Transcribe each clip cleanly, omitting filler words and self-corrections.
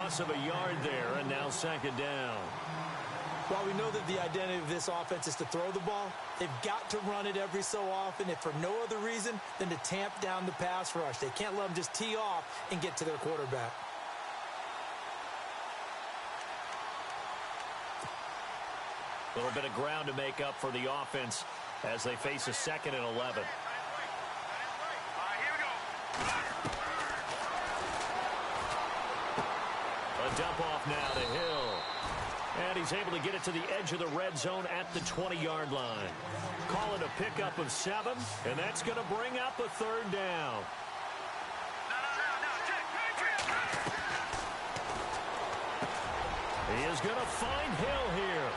loss of a yard there, and now second down. While we know that the identity of this offense is to throw the ball, they've got to run it every so often, if for no other reason than to tamp down the pass rush. They can't let them just tee off and get to their quarterback. A little bit of ground to make up for the offense as they face a 2nd and 11. A dump off now to Hill. And he's able to get it to the edge of the red zone at the 20-yard line. Call it a pickup of 7, and that's going to bring up a 3rd down. He is going to find Hill here.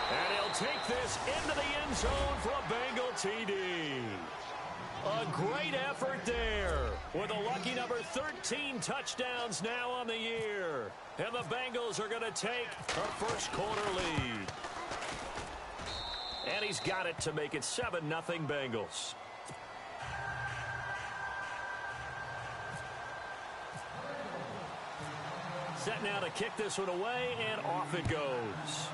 And he'll take this into the end zone for a Bengal TD. A great effort there with a lucky number 13 touchdowns now on the year. And the Bengals are going to take a first quarter lead. And he's got it to make it 7-0 Bengals. Set now to kick this one away, and off it goes.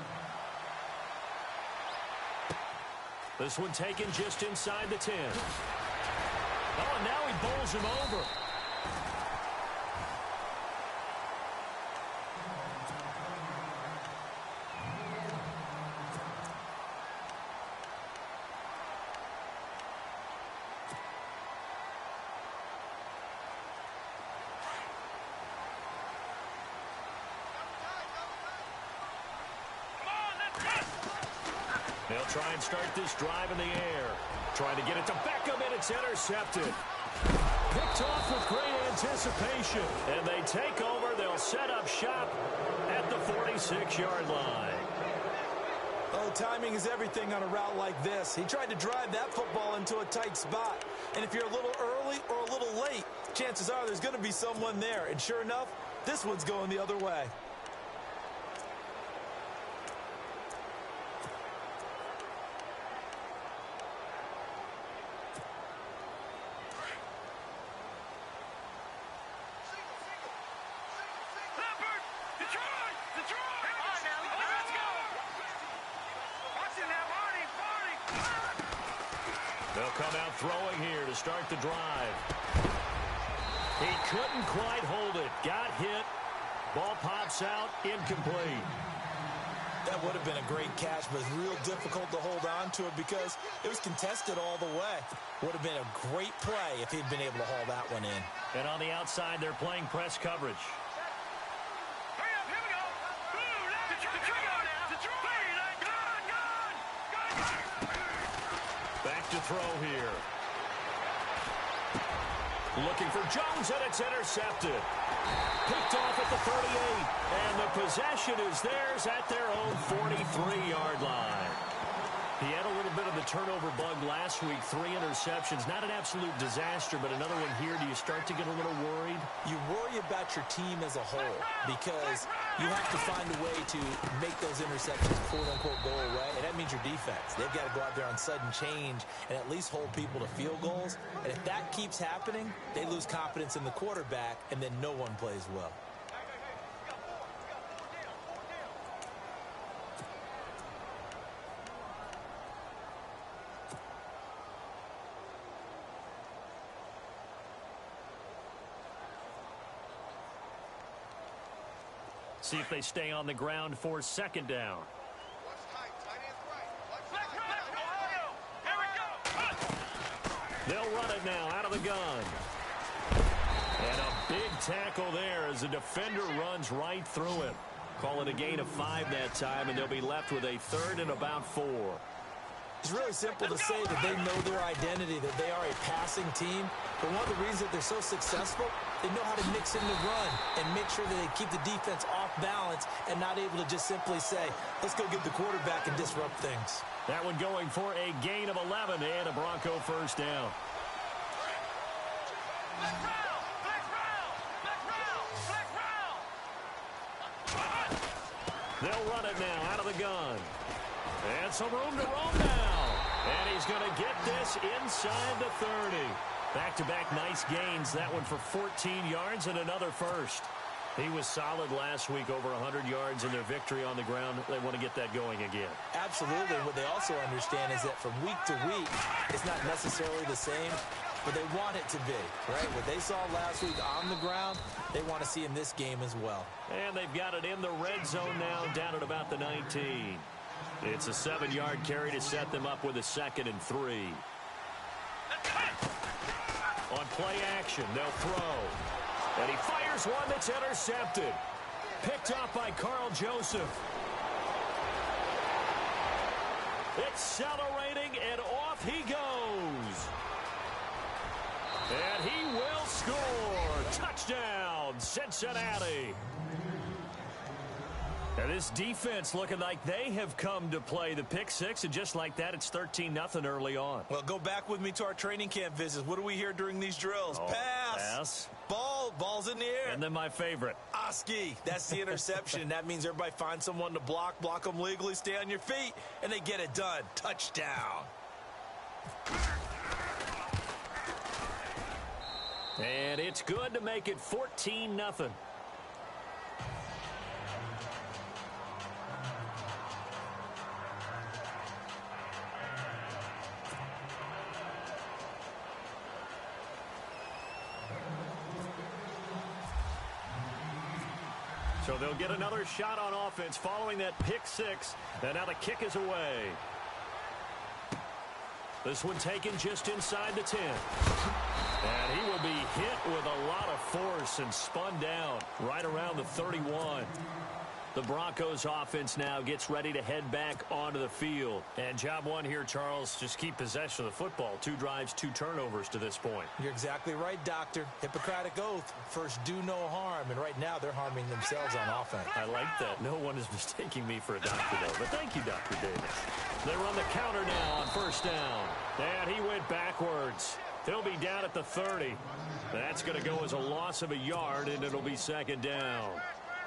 This one taken just inside the 10. Oh, and now he bowls him over. They'll try and start this drive in the air. Trying to get it to Beckham, and it's intercepted. Picked off with great anticipation. And they take over. They'll set up shop at the 46-yard line. Oh, timing is everything on a route like this. He tried to drive that football into a tight spot. And if you're a little early or a little late, chances are there's going to be someone there. And sure enough, this one's going the other way. They'll come out throwing here to start the drive. He couldn't quite hold it. Got hit. Ball pops out. Incomplete. That would have been a great catch, but it's real difficult to hold on to it because it was contested all the way. Would have been a great play if he'd been able to haul that one in. And on the outside, they're playing press coverage. Back to throw here. Looking for Jones, and it's intercepted. Picked off at the 38. And the possession is theirs at their own 43-yard line. He had a little bit of the turnover bug last week. 3 interceptions. Not an absolute disaster, but another one here. Do you start to get a little worried? You worry about your team as a whole because you have to find a way to make those interceptions, quote-unquote, go away, and that means your defense. They've got to go out there on sudden change and at least hold people to field goals. And if that keeps happening, they lose confidence in the quarterback, and then no one plays well. See if they stay on the ground for second down. They'll run it now out of the gun. And a big tackle there as the defender runs right through him. Call it a gain of 5 that time, and they'll be left with a 3rd and about 4. It's really simple to say that they know their identity, that they are a passing team. But one of the reasons that they're so successful, they know how to mix in the run and make sure that they keep the defense off balance and not able to just simply say, let's go get the quarterback and disrupt things. That one going for a gain of 11 and a Bronco first down. They'll run it now out of the gun. And some room to roam now. And he's going to get this inside the 30. Back-to-back nice gains. That one for 14 yards and another first. He was solid last week, over 100 yards in their victory on the ground. They want to get that going again. Absolutely. What they also understand is that from week to week, it's not necessarily the same, but they want it to be, right? What they saw last week on the ground, they want to see in this game as well. And they've got it in the red zone now, down at about the 19. It's a 7-yard carry to set them up with a 2nd and 3. On play action, they'll throw. And he fires one that's intercepted. Picked off by Carl Joseph. Accelerating, and off he goes. And he will score. Touchdown, Cincinnati. And this defense looking like they have come to play. The pick six, and just like that, it's 13-0 early on. Well, go back with me to our training camp visits. What do we hear during these drills? Oh, pass. Ball's in the air. And then my favorite. Oski, that's the interception. That means everybody finds someone to block them legally, stay on your feet, and they get it done. Touchdown. And it's good to make it 14-0. So they'll get another shot on offense following that pick six. And now the kick is away. This one taken just inside the 10. And he will be hit with a lot of force and spun down right around the 31. The Broncos offense now gets ready to head back onto the field. And job one here, Charles, just keep possession of the football. 2 drives, 2 turnovers to this point. You're exactly right, Doctor. Hippocratic oath. First, do no harm. And right now, they're harming themselves on offense. I like that. No one is mistaking me for a doctor, though. But thank you, Dr. Davis. They run the counter now on first down. And he went backwards. He'll be down at the 30. That's going to go as a loss of a yard, and it'll be second down.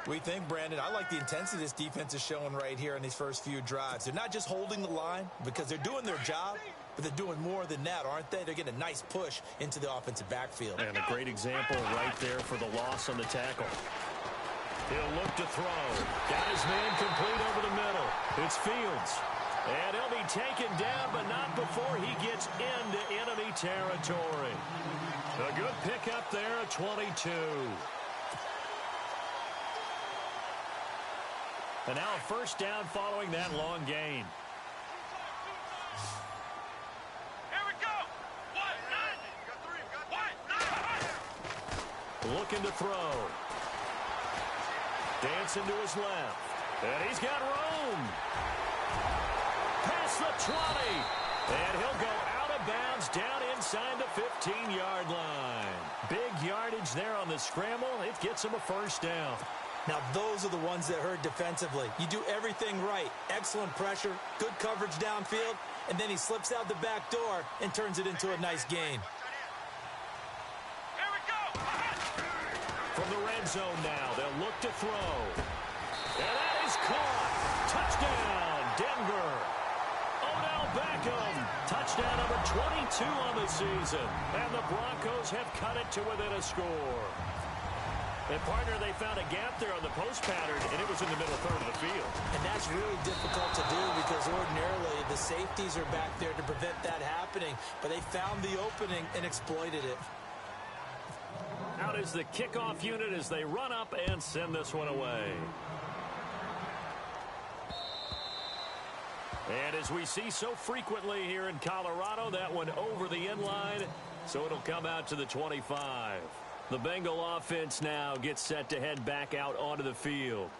We think, Brandon, I like the intensity this defense is showing right here in these first few drives. They're not just holding the line because they're doing their job, but they're doing more than that, aren't they? They're getting a nice push into the offensive backfield. And a great example right there for the loss on the tackle. He'll look to throw. Got his man complete over the middle. It's Fields. And he'll be taken down, but not before he gets into enemy territory. A good pickup there at 22. And now a first down following that long gain. Here we go. Looking to throw. Dancing to his left. And he's got room. Past the 20. And he'll go out of bounds down inside the 15-yard line. Big yardage there on the scramble. It gets him a first down. Now, those are the ones that hurt defensively. You do everything right. Excellent pressure, good coverage downfield, and then he slips out the back door and turns it into a nice gain. Here we go. From the red zone now, they'll look to throw. And that is caught. Touchdown, Denver. Odell Beckham. Touchdown number 22 on the season. And the Broncos have cut it to within a score. And, partner, they found a gap there on the post pattern, and it was in the middle third of the field. And that's really difficult to do because ordinarily the safeties are back there to prevent that happening. But they found the opening and exploited it. Out is the kickoff unit as they run up and send this one away. And as we see so frequently here in Colorado, that one over the end line, so it'll come out to the 25. The Bengal offense now gets set to head back out onto the field.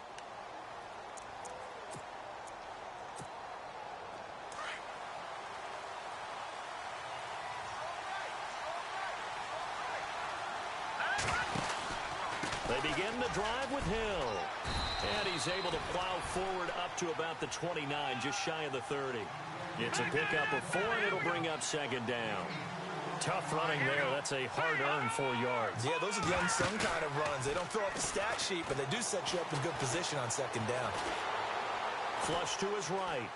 They begin the drive with Hill. And he's able to plow forward up to about the 29, just shy of the 30. It's a pickup of 4, and it'll bring up second down. Tough running there. That's a hard-earned 4 yards. Yeah, those are the unsung kind of runs. They don't fill out the stat sheet, but they do set you up in good position on second down. Flush to his right.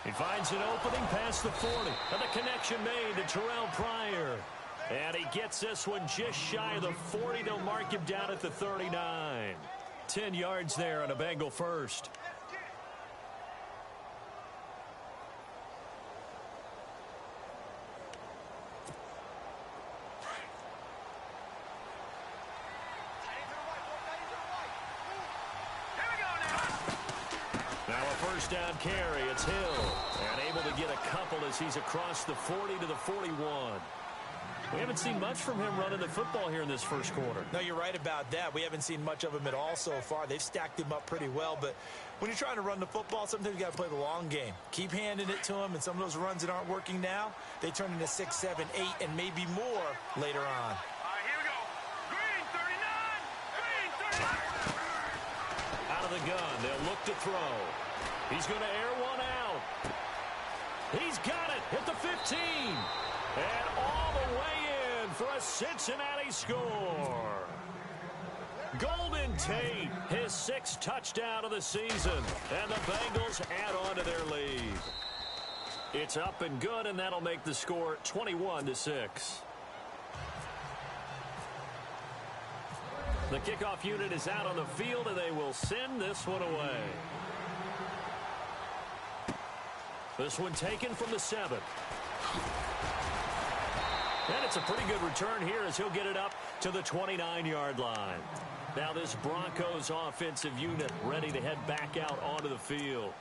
He finds an opening past the 40. And the connection made to Terrell Pryor. And he gets this one just shy of the 40. They'll mark him down at the 39. 10 yards there on a Bengal first. Now a first down carry. It's Hill. And able to get a couple as he's across the 40 to the 41. We haven't seen much from him running the football here in this first quarter. No, you're right about that. We haven't seen much of him at all so far. They've stacked him up pretty well, but when you're trying to run the football, sometimes you got to play the long game. Keep handing it to him, and some of those runs that aren't working now, they turn into 6, 7, 8, and maybe more later on. All right, here we go. Green 39. Green 39. Out of the gun, they'll look to throw. He's going to air one out. He's got it at the 15. And all the way in for a Cincinnati score. Golden Tate, his 6th touchdown of the season. And the Bengals add on to their lead. It's up and good, and that'll make the score 21-6. The kickoff unit is out on the field, and they will send this one away. This one taken from the 7. And it's a pretty good return here as he'll get it up to the 29-yard line. Now this Broncos offensive unit ready to head back out onto the field.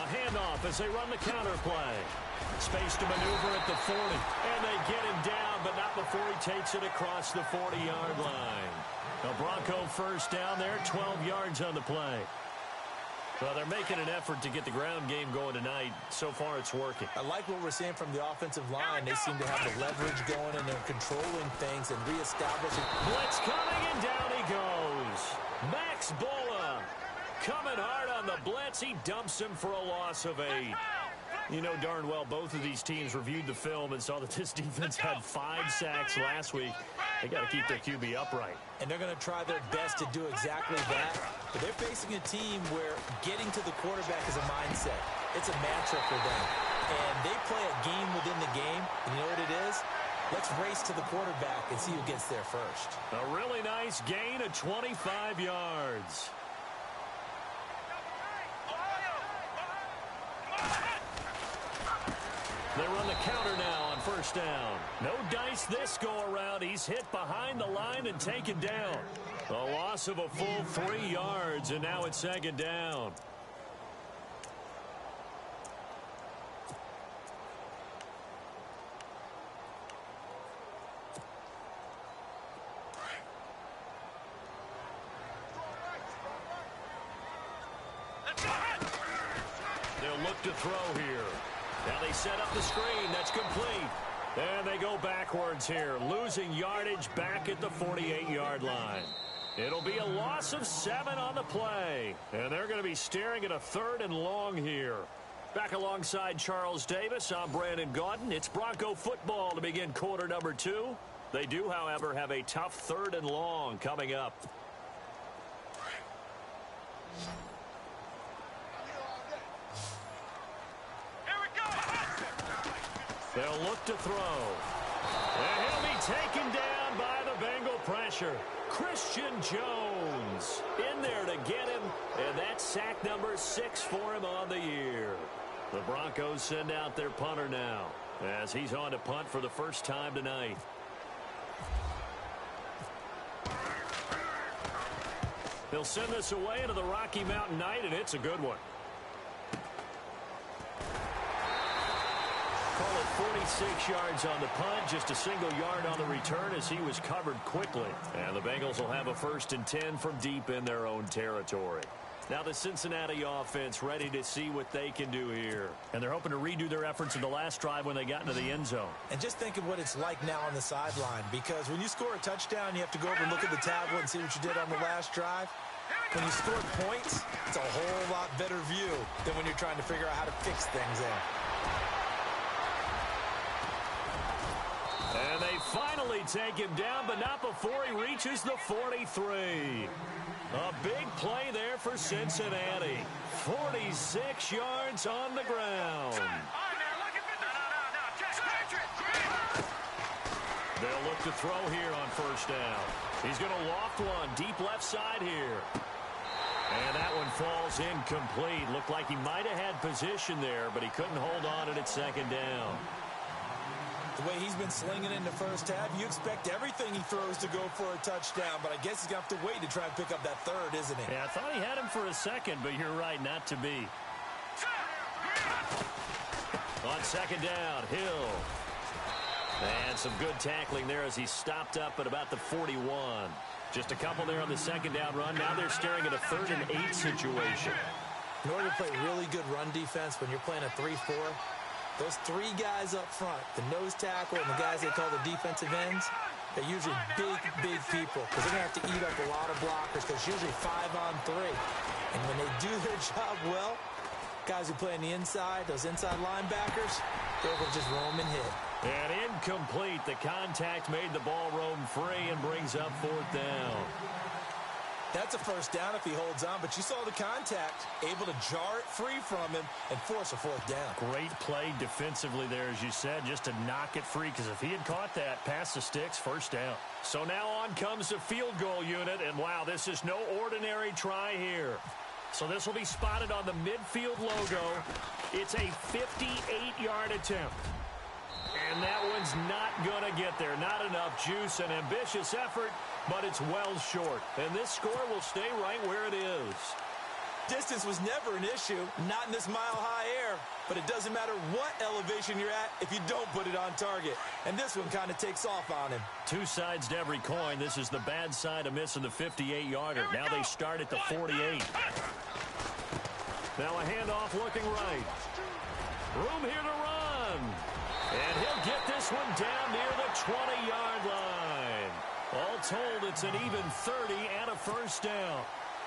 Handoff as they run the counter play. Space to maneuver at the 40. And they get him down, but not before he takes it across the 40-yard line. A Bronco first down there, 12 yards on the play. Well, they're making an effort to get the ground game going tonight. So far, it's working. I like what we're seeing from the offensive line. They seem to have the leverage going, and they're controlling things and reestablishing. Blitz coming, and down he goes. Max Bola coming hard on the blitz. He dumps him for a loss of 8. You know darn well both of these teams reviewed the film and saw that this defense had 5 sacks last week. They got to keep their QB upright. And they're going to try their best to do exactly that. But they're facing a team where getting to the quarterback is a mindset. It's a mantra for them. And they play a game within the game. And you know what it is? Let's race to the quarterback and see who gets there first. A really nice gain of 25 yards. They run the counter now on first down. No dice this go-around. He's hit behind the line and taken down. A loss of a full 3 yards, and now it's second down. They'll look to throw here. Now they set up the screen. That's complete. And they go backwards here, losing yardage back at the 48-yard line. It'll be a loss of 7 on the play. And they're going to be staring at a 3rd and long here. Back alongside Charles Davis, I'm Brandon Gaudin. It's Bronco football to begin quarter number 2. They do, however, have a tough 3rd and long coming up. They'll look to throw. And he'll be taken down by the Bengal pressure. Christian Jones in there to get him. And that's sack number 6 for him on the year. The Broncos send out their punter now as he's on to punt for the first time tonight. They'll send this away into the Rocky Mountain night, and it's a good one. Call it 46 yards on the punt, just a single yard on the return as he was covered quickly. And the Bengals will have a 1st and 10 from deep in their own territory. Now the Cincinnati offense ready to see what they can do here. And they're hoping to redo their efforts in the last drive when they got into the end zone. And just think of what it's like now on the sideline, because when you score a touchdown, you have to go over and look at the tablet and see what you did on the last drive. When you score points, it's a whole lot better view than when you're trying to figure out how to fix things there. finally take him down, but not before he reaches the 43. A big play there for Cincinnati. 46 yards on the ground. They'll look to throw here on first down. He's going to loft one deep left side here. And that one falls incomplete. Looked like he might have had position there, but he couldn't hold on to it at second down. The way he's been slinging in the first half, you expect everything he throws to go for a touchdown, but I guess he's going to have to wait to try and pick up that third, isn't he? Yeah, I thought he had him for a second, but you're right, not to be. On second down, Hill. And some good tackling there as he stopped up at about the 41. Just a couple there on the second down run. Now they're staring at a 3rd and 8 situation. In order to play really good run defense when you're playing a 3-4, those 3 guys up front, the nose tackle and the guys they call the defensive ends, they're usually big people because they're going to have to eat up a lot of blockers because it's usually 5-on-3. And when they do their job well, guys who play on the inside, those inside linebackers, they're able to just roam and hit. And incomplete. The contact made the ball roam free and brings up 4th down. That's a first down if he holds on, but you saw the contact, able to jar it free from him and force a 4th down. Great play defensively there, as you said, just to knock it free, because if he had caught that, past the sticks, first down. So now on comes the field goal unit, and wow, this is no ordinary try here. So this will be spotted on the midfield logo. It's a 58-yard attempt. And that one's not going to get there. Not enough juice, an ambitious effort, but it's well short. And this score will stay right where it is. Distance was never an issue, not in this mile-high air. But it doesn't matter what elevation you're at if you don't put it on target. And this one kind of takes off on him. 2 sides to every coin. This is the bad side of missing the 58-yarder. Now they start at the 48. Now a handoff looking right. Room here to run. And he'll get this one down near the 20-yard line. All told, it's an even 30 and a first down.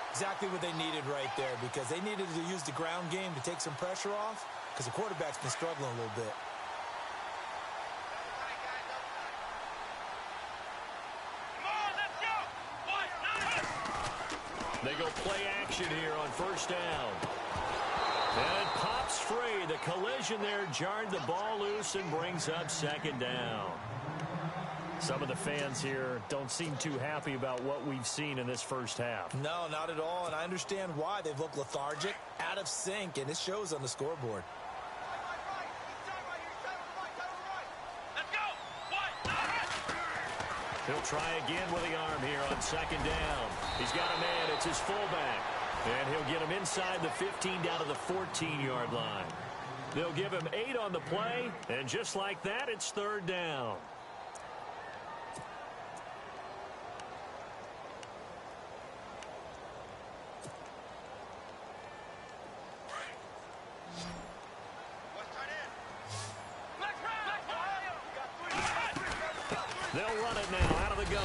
Exactly what they needed right there, because they needed to use the ground game to take some pressure off, because the quarterback's been struggling a little bit. They go play action here on first down. And it pops free. The collision there jarred the ball loose and brings up second down. Some of the fans here don't seem too happy about what we've seen in this first half. No, not at all, and I understand why. They've looked lethargic, out of sync, and it shows on the scoreboard. He'll try again with the arm here on second down. He's got a man. It's his fullback. And he'll get him inside the 15 down to the 14-yard line. They'll give him 8 on the play, and just like that, it's third down. They'll run it now out of the gun.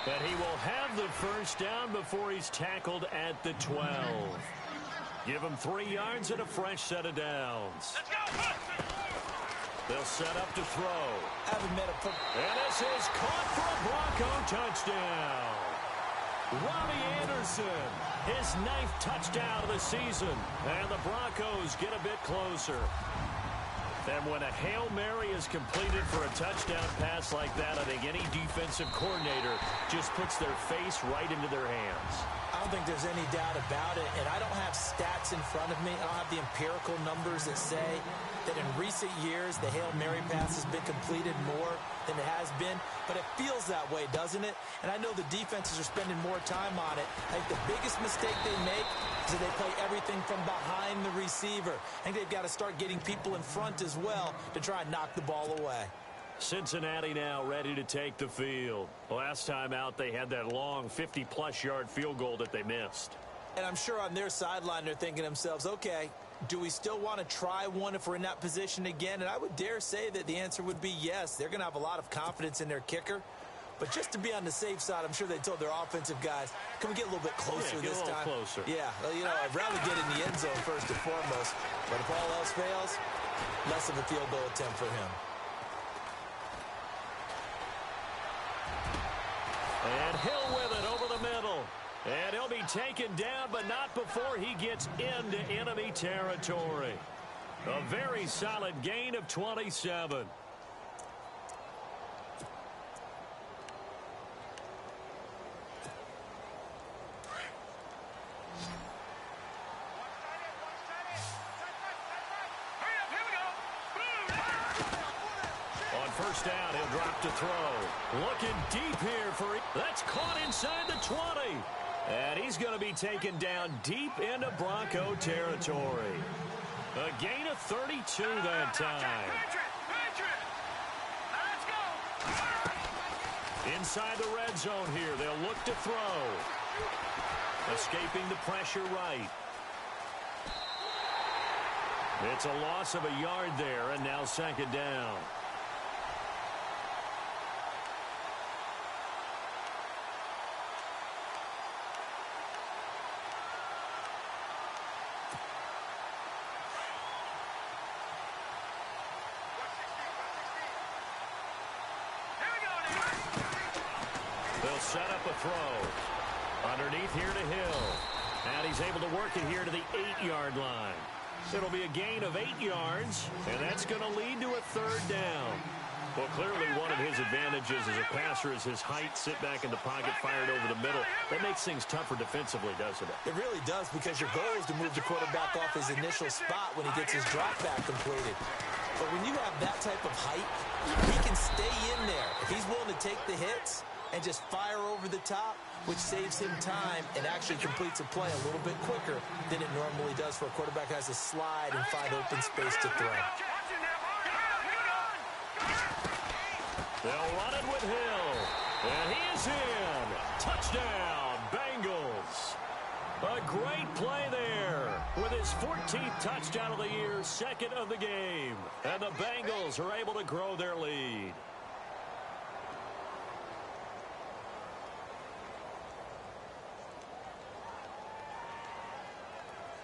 And he will have the first down before he's tackled at the 12. Give him 3 yards and a fresh set of downs. They'll set up to throw. And this is caught for a Bronco touchdown. Robbie Anderson, his 9th touchdown of the season. And the Broncos get a bit closer. And when a Hail Mary is completed for a touchdown pass like that, I think any defensive coordinator just puts their face right into their hands. I don't think there's any doubt about it, and I don't have stats in front of me. I don't have the empirical numbers that say that in recent years the Hail Mary pass has been completed more than it has been, but it feels that way, doesn't it? And I know the defenses are spending more time on it. I think the biggest mistake they make is that they play everything from behind the receiver. I think they've got to start getting people in front as well to try and knock the ball away. Cincinnati now ready to take the field. Last time out, they had that long 50-plus yard field goal that they missed. And I'm sure on their sideline they're thinking to themselves, okay, do we still want to try one if we're in that position again? And I would dare say that the answer would be yes. They're going to have a lot of confidence in their kicker. But just to be on the safe side, I'm sure they told their offensive guys, can we get a little bit closer this time? Closer. Yeah, well, you know, I'd rather get in the end zone first and foremost. But if all else fails, less of a field goal attempt for him. And Hill with it over the middle. And he'll be taken down, but not before he gets into enemy territory. A very solid gain of 27. On first down, he'll drop to throw. Looking deep here for it. That's caught inside the 20. And he's going to be taken down deep into Bronco territory. A gain of 32 that time. Inside the red zone here, they'll look to throw. Escaping the pressure right. It's a loss of a yard there, and now second down. They'll set up a throw. Underneath here to Hill. And he's able to work it here to the 8-yard line. It'll be a gain of 8 yards, and that's going to lead to a third down. Well, clearly one of his advantages as a passer is his height, sit back in the pocket, fired over the middle. That makes things tougher defensively, doesn't it? It really does, because your goal is to move the quarterback off his initial spot when he gets his drop back completed. But when you have that type of height, he can stay in there. If he's willing to take the hits and just fire over the top, which saves him time and actually completes a play a little bit quicker than it normally does for a quarterback who has to slide and find open space to throw. They'll run it with Hill. And he is in. Touchdown, Bengals. A great play there with his 14th touchdown of the year, second of the game. And the Bengals are able to grow their lead.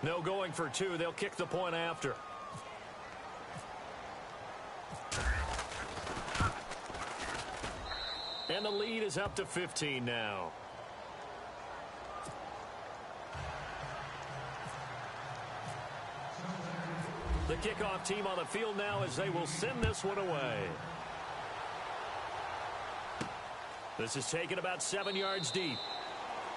No going for two. They'll kick the point after. And the lead is up to 15 now. The kickoff team on the field now as they will send this one away. This is taken about 7 yards deep.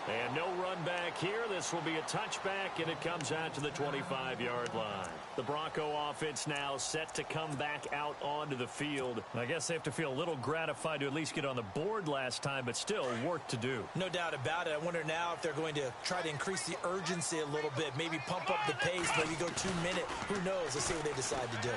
And no run back here. This will be a touchback, and it comes out to the 25-yard line. The Bronco offense now set to come back out onto the field. I guess they have to feel a little gratified to at least get on the board last time, but still work to do. No doubt about it. I wonder now if they're going to try to increase the urgency a little bit, maybe pump up the pace, maybe go 2 minute. Who knows? Let's see what they decide to do.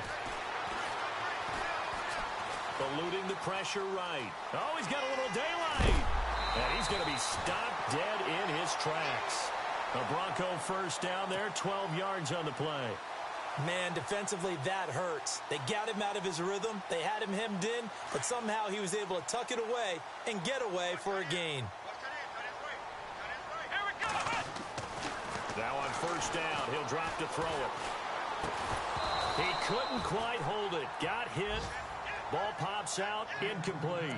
Eluding the pressure right. Oh, he's got a little daylight. And he's going to be stopped dead in his tracks. A Bronco first down there, 12 yards on the play. Man, defensively, that hurts. They got him out of his rhythm. They had him hemmed in, but somehow he was able to tuck it away and get away for a gain. Now on first down, he'll drop to throw it. He couldn't quite hold it. Got hit. Ball pops out, incomplete.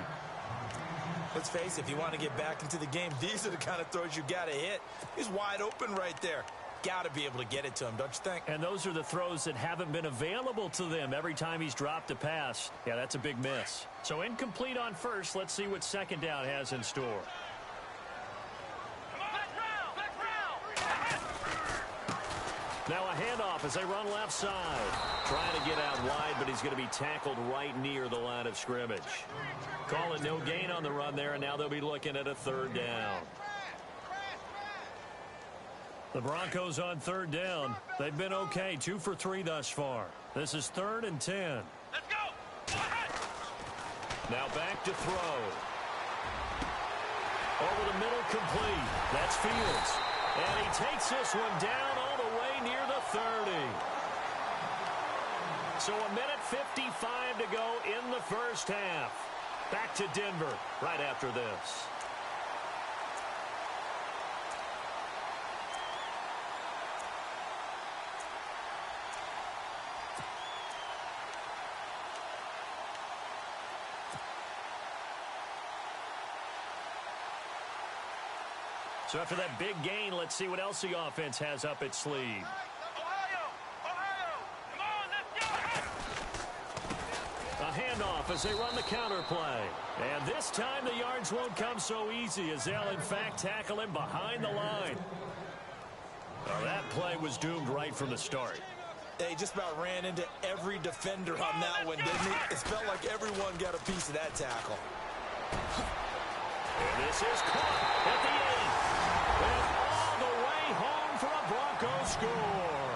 Let's face it, if you want to get back into the game, these are the kind of throws you got to hit. He's wide open right there. Got to be able to get it to him, don't you think? And those are the throws that haven't been available to them every time he's dropped a pass. Yeah, that's a big miss. So incomplete on first. Let's see what second down has in store. Now a handoff as they run left side. Trying to get out wide, but he's going to be tackled right near the line of scrimmage. Call it no gain on the run there, and now they'll be looking at a third down. The Broncos on third down. They've been okay, 2 for 3 thus far. This is 3rd and 10. Let's go! Now back to throw. Over the middle, complete. That's Fields. And he takes this one down all the way near the 30. So a minute 55 to go in the first half. Back to Denver right after this. So after that big gain, let's see what else the offense has up its sleeve. Ohio! Come on, let's go! A handoff as they run the counter play. And this time the yards won't come so easy as they'll, in fact, tackle him behind the line. Well, that play was doomed right from the start. He just about ran into every defender on that one, didn't he? It felt like everyone got a piece of that tackle. And this is caught at the 8. And all the way home for a Broncos score.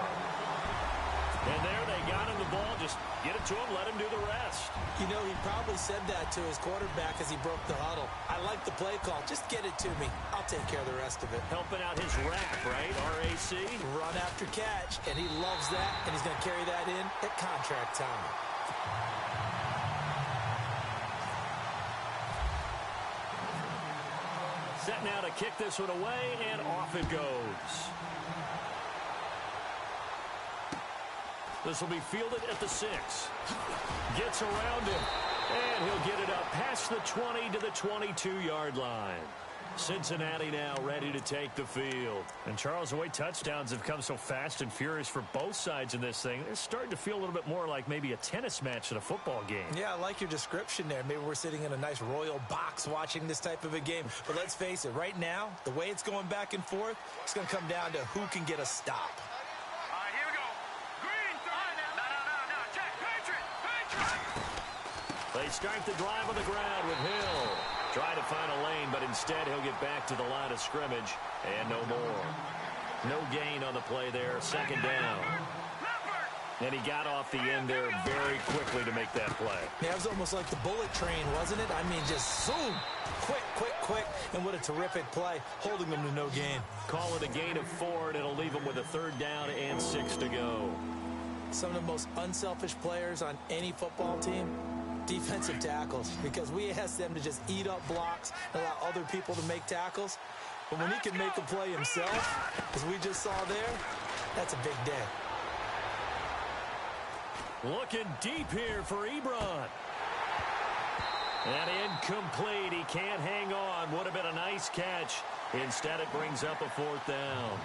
And there they got him the ball. Just get it to him, let him do the rest. You know, he probably said that to his quarterback as he broke the huddle. I like the play call. Just get it to me. I'll take care of the rest of it. Helping out his RAC, right? R-A-C? Run after catch, and he loves that, and he's going to carry that in at contract time. Set now to kick this one away, and off it goes. This will be fielded at the 6. Gets around him, and he'll get it up past the 20 to the 22-yard line. Cincinnati now ready to take the field. And Charles, the way touchdowns have come so fast and furious for both sides in this thing, it's starting to feel a little bit more like maybe a tennis match than a football game. Yeah, I like your description there. Maybe we're sitting in a nice royal box watching this type of a game. But let's face it, right now, the way it's going back and forth, it's going to come down to who can get a stop. All right, here we go. Green, no, check. Patriot! They start the drive on the ground with Hill. Try to find a lane, but instead he'll get back to the line of scrimmage, and no more. No gain on the play there, second down. And he got off the end there very quickly to make that play. Yeah, it was almost like the bullet train, wasn't it? I mean, just zoom, quick, and what a terrific play, holding them to no gain. Call it a gain of 4, and it'll leave them with a third down and 6 to go. Some of the most unselfish players on any football team, defensive tackles, because we ask them to just eat up blocks and allow other people to make tackles. But when he can make a play himself, as we just saw there, that's a big day. Looking deep here for Ebron. And incomplete. He can't hang on. Would have been a nice catch. Instead, it brings up a 4th down.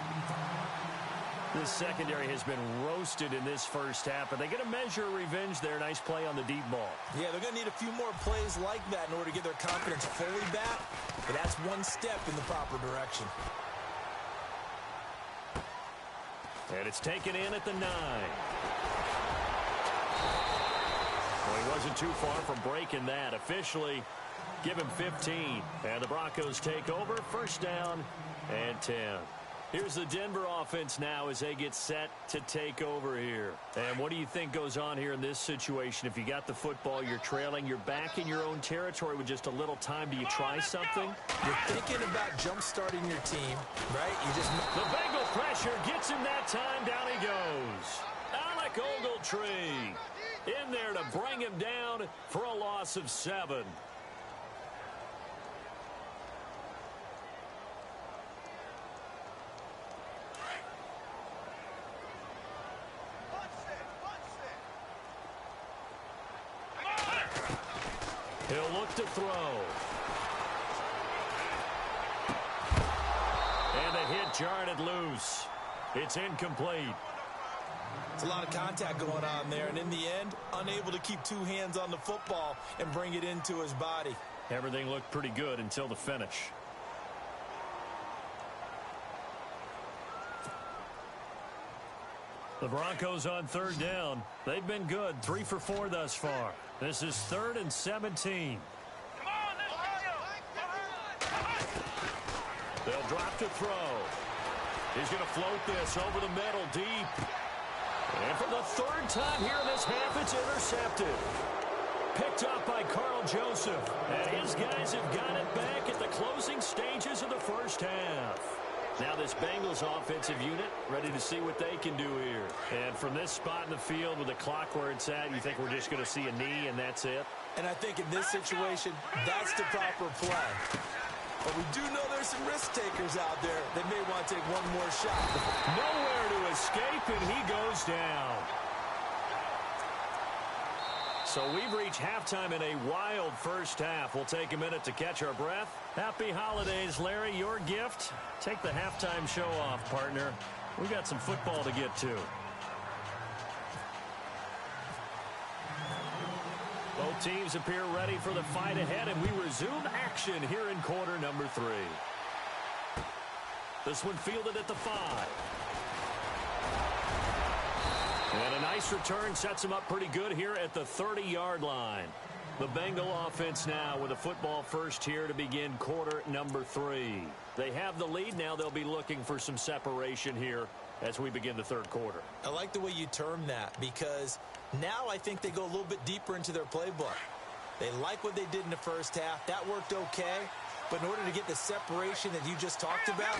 This secondary has been roasted in this first half, but they get a measure of revenge there. Nice play on the deep ball. Yeah, they're going to need a few more plays like that in order to get their confidence fully back, but that's one step in the proper direction. And it's taken in at the 9. Well, he wasn't too far from breaking that. Officially, give him 15. And the Broncos take over. First down and 10. Here's the Denver offense now as they get set to take over here. And what do you think goes on here in this situation? If you got the football, you're trailing, you're back in your own territory with just a little time. Do you try something? You're thinking about jump-starting your team, right? The Bengal pressure gets him that time. Down he goes. Alec Ogletree in there to bring him down for a loss of 7. He'll look to throw. And the hit jarred it loose. It's incomplete. It's a lot of contact going on there, and in the end, unable to keep two hands on the football and bring it into his body. Everything looked pretty good until the finish. The Broncos on third down. They've been good. 3 for 4 thus far. This is 3rd and 17. Come on, Ohio! They'll drop to throw. He's going to float this over the middle deep. And for the 3rd time here in this half, it's intercepted. Picked up by Carl Joseph. And his guys have got it back at the closing stages of the first half. Now this Bengals offensive unit ready to see what they can do here. And from this spot in the field with the clock where it's at, you think we're just going to see a knee and that's it? And I think in this situation, that's the proper play. But we do know there's some risk takers out there that may want to take one more shot. Nowhere to escape, and he goes down. So we've reached halftime in a wild first half. We'll take a minute to catch our breath. Happy holidays, Larry. Your gift? Take the halftime show off, partner. We got some football to get to. Both teams appear ready for the fight ahead, and we resume action here in quarter number 3. This one fielded at the 5. And a nice return sets him up pretty good here at the 30-yard line. The Bengal offense now with a football first here to begin quarter number 3. They have the lead. Now they'll be looking for some separation here as we begin the third quarter. I like the way you term that because now I think they go a little bit deeper into their playbook. They like what they did in the first half. That worked okay. But in order to get the separation that you just talked about,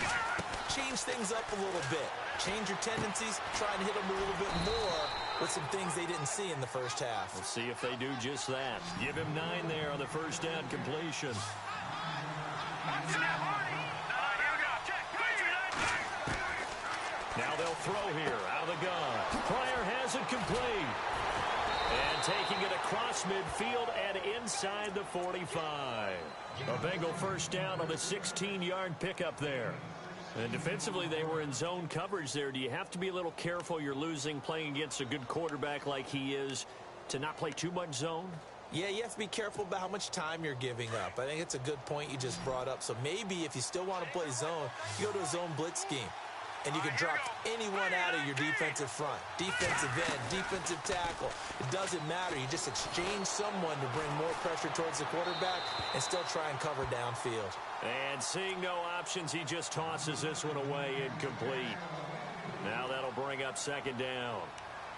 change things up a little bit. Change your tendencies, try and hit them a little bit more with some things they didn't see in the first half. We'll see if they do just that. Give him 9 there on the first down completion. Now they'll throw here out of the gun. Pryor has it complete. And taking it across midfield and inside the 45. A Bengal first down on the 16-yard pickup there. And defensively, they were in zone coverage there. Do you have to be a little careful? You're losing playing against a good quarterback like he is to not play too much zone? Yeah, you have to be careful about how much time you're giving up. I think it's a good point you just brought up. So maybe if you still want to play zone, you go to a zone blitz scheme. And you can drop anyone out of your defensive front. Defensive end, defensive tackle. It doesn't matter. You just exchange someone to bring more pressure towards the quarterback and still try and cover downfield. And seeing no options, he just tosses this one away incomplete. Now that'll bring up second down.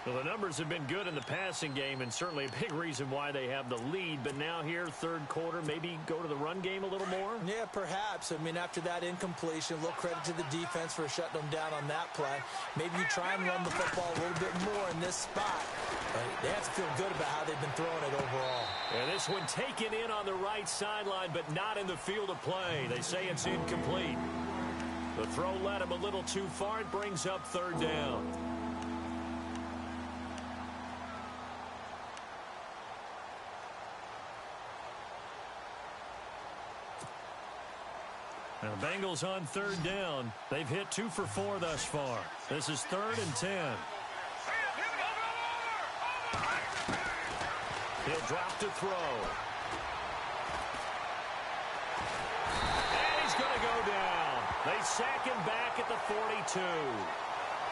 Well, the numbers have been good in the passing game and certainly a big reason why they have the lead. But now here, third quarter, maybe go to the run game a little more? Yeah, perhaps. I mean, after that incompletion, a little credit to the defense for shutting them down on that play. Maybe you try and run the football a little bit more in this spot. But they have to feel good about how they've been throwing it overall. And this one taken in on the right sideline, but not in the field of play. They say it's incomplete. The throw led him a little too far. It brings up third down. Now, Bengals on third down. They've hit 2 for 4 thus far. This is 3rd and 10. He'll drop to throw. And he's going to go down. They sack him back at the 42.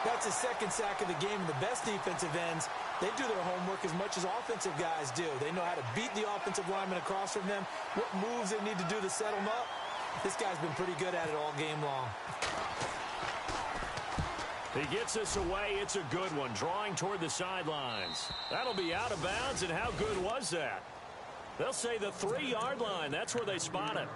That's the second sack of the game. The best defensive ends, they do their homework as much as offensive guys do. They know how to beat the offensive lineman across from them, what moves they need to do to set them up. This guy's been pretty good at it all game long. He gets this away. It's a good one. Drawing toward the sidelines. That'll be out of bounds, and how good was that? They'll say the 3-yard line. That's where they spot it.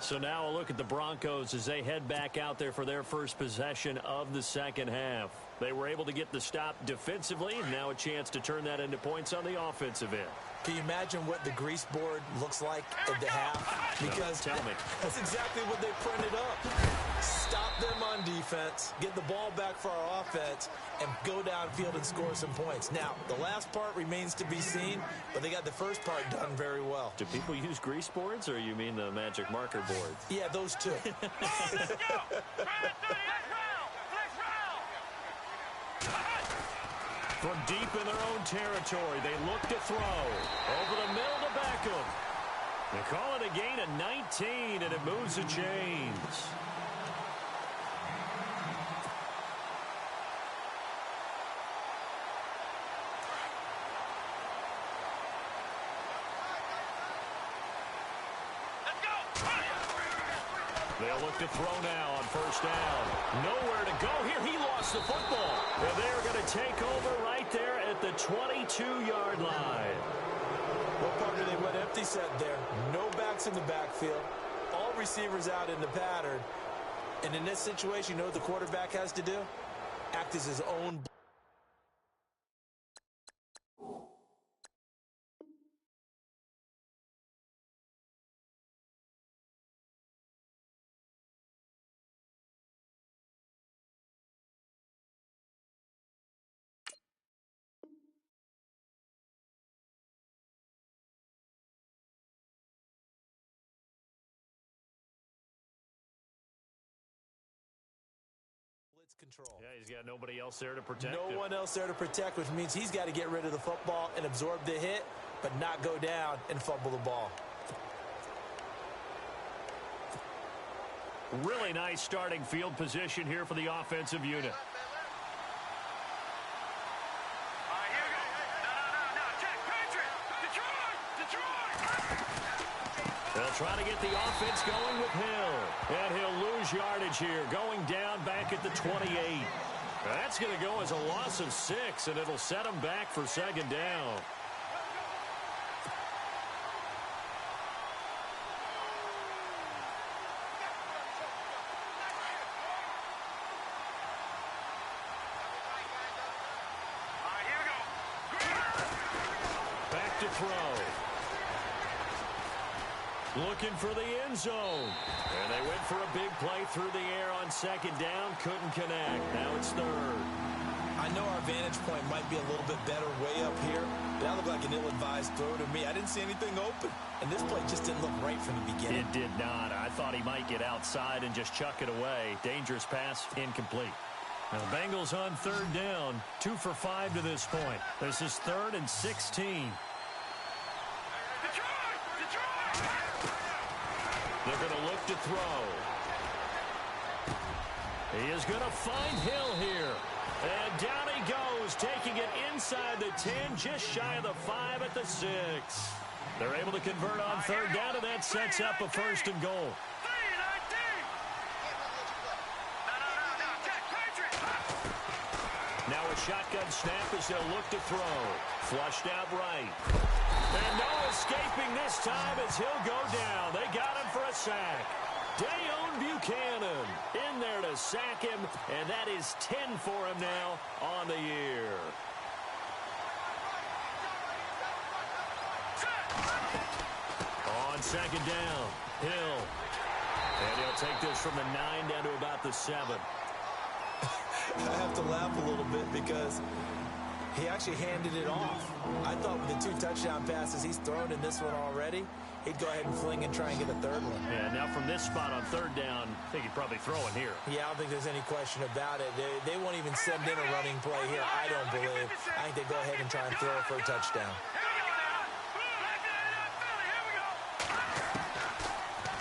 So now a look at the Broncos as they head back out there for their first possession of the second half. They were able to get the stop defensively, and now a chance to turn that into points on the offensive end. Can you imagine what the grease board looks like at the half? Because tell me. That's exactly what they printed up. Stop them on defense, get the ball back for our offense, and go downfield and score some points. Now, the last part remains to be seen, but they got the first part done very well. Do people use grease boards, or you mean the magic marker boards? Yeah, those two. From deep in their own territory, they look to throw. Over the middle to Beckham. They call it a gain of 19, and it moves the chains. They'll look to throw now on first down. Nowhere to go here. He lost the football. And they're going to take over right there at the 22-yard line. Well, partner, they went empty set there. No backs in the backfield. All receivers out in the pattern. And in this situation, you know what the quarterback has to do? Act as his own blitz control. Yeah, he's got nobody else there to protect him. No one else there to protect, which means he's got to get rid of the football and absorb the hit, but not go down and fumble the ball. Really nice starting field position here for the offensive unit. They'll try to get the offense going with Hill. And he'll lose yardage here, going down back at the 28. That's going to go as a loss of 6, and it'll set him back for second down. Back to throw. Looking for the end zone. And they went for a big play through the air on second down. Couldn't connect. Now it's third. I know our vantage point might be a little bit better way up here, but that looked like an ill-advised throw to me. I didn't see anything open, and this play just didn't look right from the beginning. It did not. I thought he might get outside and just chuck it away. Dangerous pass, incomplete. Now the Bengals on third down, 2 for 5 to this point. This is 3rd and 16. They're going to look to throw. He is going to find Hill here. And down he goes, taking it inside the 10, just shy of the 5 at the 6. They're able to convert on third down, and that sets up a 1st and goal. Now a shotgun snap as they'll look to throw. Flushed out right. And no escaping this time as he'll go down. They got him for a sack. Dayon Buchanan in there to sack him, and that is 10 for him now on the year. On second down, Hill. And he'll take this from the 9 down to about the 7. I have to laugh a little bit because he actually handed it off. I thought with the 2 touchdown passes he's thrown in this one already, he'd go ahead and fling and try and get a third one. Yeah, now from this spot on third down, I think he'd probably throw it here. Yeah, I don't think there's any question about it. They won't even send in a running play here, I don't believe. I think they go ahead and try and throw it for a touchdown.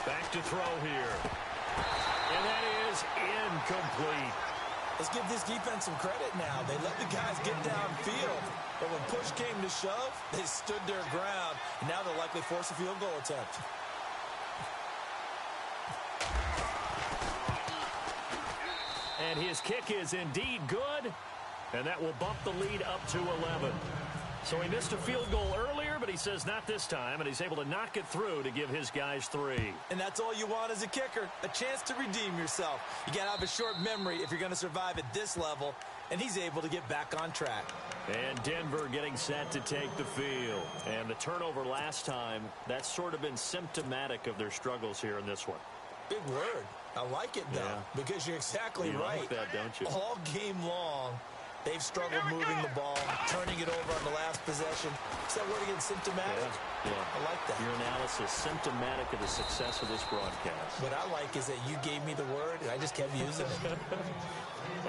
Back to throw here. And that is incomplete. Let's give this defense some credit now. They let the guys get downfield. But when push came to shove, they stood their ground. And now they'll likely force a field goal attempt. And his kick is indeed good. And that will bump the lead up to 11. So he missed a field goal earlier, but he says not this time, and he's able to knock it through to give his guys 3. And that's all you want as a kicker, a chance to redeem yourself. You got to have a short memory if you're going to survive at this level, and he's able to get back on track. And Denver getting set to take the field. And the turnover last time, that's sort of been symptomatic of their struggles here in this one. Big word. I like it, though, because you're exactly right. Like that, don't you? All game long, they've struggled moving the ball, turning it over on the last possession. Is that word again, symptomatic? Yeah. I like that. Your analysis, symptomatic of the success of this broadcast. What I like is that you gave me the word, and I just kept using it.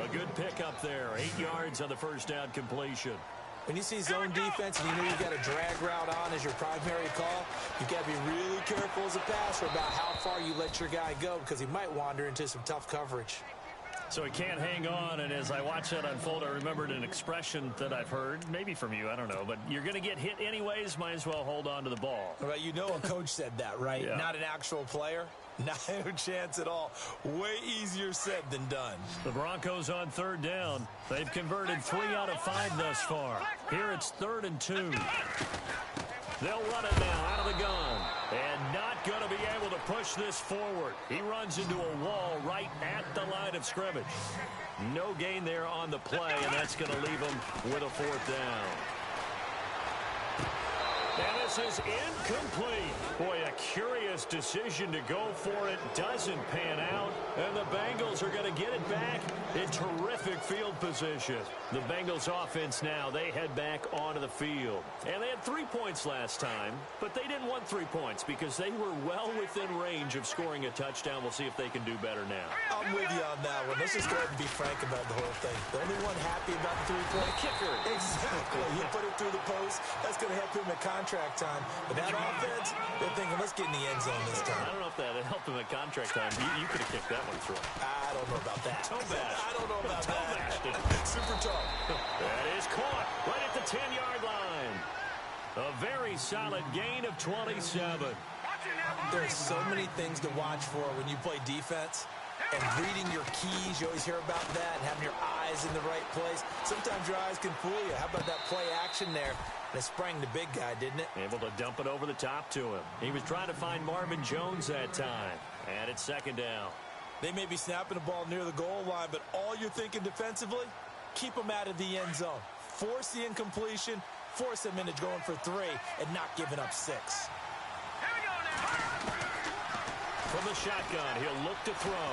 A good pickup there. 8 yards on the first down completion. When you see zone defense and you know you've got a drag route on as your primary call, you've got to be really careful as a passer about how far you let your guy go because he might wander into some tough coverage. So he can't hang on, and as I watch that unfold, I remembered an expression that I've heard, maybe from you, I don't know, but you're going to get hit anyways, might as well hold on to the ball. Well, you know a coach said that, right? Yeah. Not an actual player. No chance at all. Way easier said than done. The Broncos on third down. They've converted 3 out of 5 thus far. Here it's 3rd and 2. They'll run it now out of the gun. And not going to be able to push this forward. He runs into a wall right at the line of scrimmage. No gain there on the play, and that's going to leave him with a 4th down. And this is incomplete. Boy, a curious decision to go for it. Doesn't pan out. And the Bengals are going to get it back in terrific field position. The Bengals offense now, they head back onto the field. And they had 3 points last time, but they didn't want 3 points because they were well within range of scoring a touchdown. We'll see if they can do better now. I'm with you on that one. Let's just go ahead and be frank about the whole thing. The only one happy about the three-point kicker. Exactly. He put it through the post. That's going to help him at contract time. But that offense, they're thinking, let's get in the end zone this time. I don't know if that helped him at contract time. You could have kicked that one through. I don't know about that. Toe bash. I don't know about that. Super tough. That is caught right at the 10-yard line. A very solid gain of 27. There's so many things to watch for when you play defense. And reading your keys, you always hear about that, and having your eyes in the right place. Sometimes your eyes can fool you. How about that play action there? That sprang the big guy, didn't it? Able to dump it over the top to him. He was trying to find Marvin Jones that time. And it's second down. They may be snapping the ball near the goal line, but all you're thinking defensively, keep them out of the end zone. Force the incompletion, force them into going for 3, and not giving up 6. Here we go now. From the shotgun, he'll look to throw.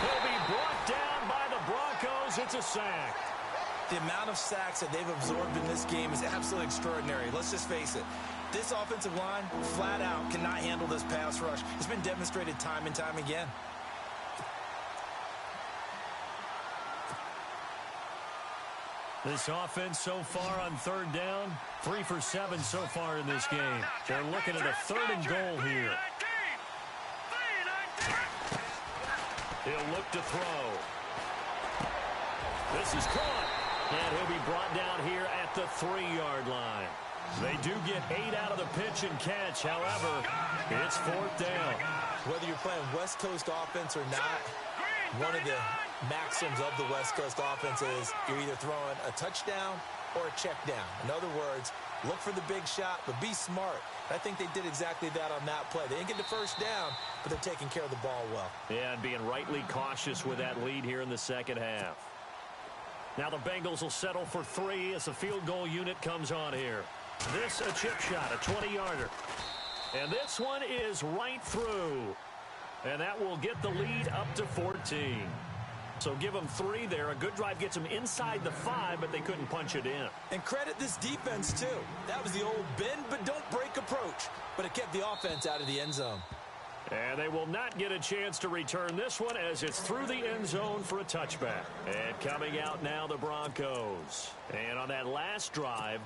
He'll be brought down by the Broncos. It's a sack. The amount of sacks that they've absorbed in this game is absolutely extraordinary. Let's just face it. This offensive line, flat out, cannot handle this pass rush. It's been demonstrated time and time again. This offense so far on third down, 3 for 7 so far in this game. They're looking at a 3rd and goal here. He'll look to throw. This is caught. And he'll be brought down here at the 3-yard line. They do get 8 out of the pitch and catch. However, it's 4th down. Whether you're playing West Coast offense or not, one of the maxims of the West Coast offense is you're either throwing a touchdown or a check down. In other words, look for the big shot, but be smart. I think they did exactly that on that play. They didn't get the first down, but they're taking care of the ball well. Yeah, and being rightly cautious with that lead here in the second half. Now the Bengals will settle for 3 as the field goal unit comes on here. This a chip shot, a 20-yarder. And this one is right through. And that will get the lead up to 14. So give them 3 there. A good drive gets them inside the 5, but they couldn't punch it in. And credit this defense, too. That was the old bend but don't break approach. But it kept the offense out of the end zone. And they will not get a chance to return this one as it's through the end zone for a touchback. And coming out now, the Broncos. And on that last drive,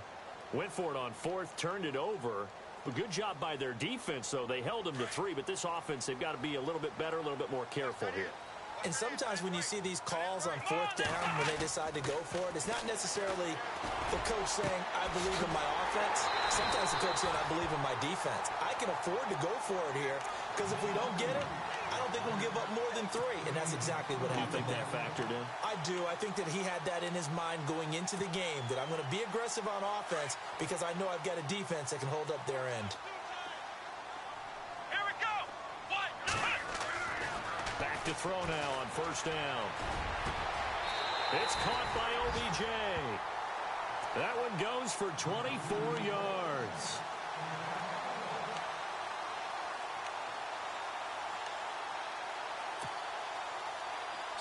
went for it on 4th, turned it over. A good job by their defense, though. They held them to 3, but this offense, they've got to be a little bit better, a little bit more careful here. And sometimes when you see these calls on 4th down, when they decide to go for it, it's not necessarily the coach saying, I believe in my offense. Sometimes the coach saying, I believe in my defense. I can afford to go for it here because if we don't get it, I don't think we'll give up more than 3. And that's exactly what happened. Do you think that factored in? I do. I think that he had that in his mind going into the game, that I'm going to be aggressive on offense because I know I've got a defense that can hold up their end. Here we go. Back to throw now on 1st down. It's caught by OBJ. That one goes for 24 yards.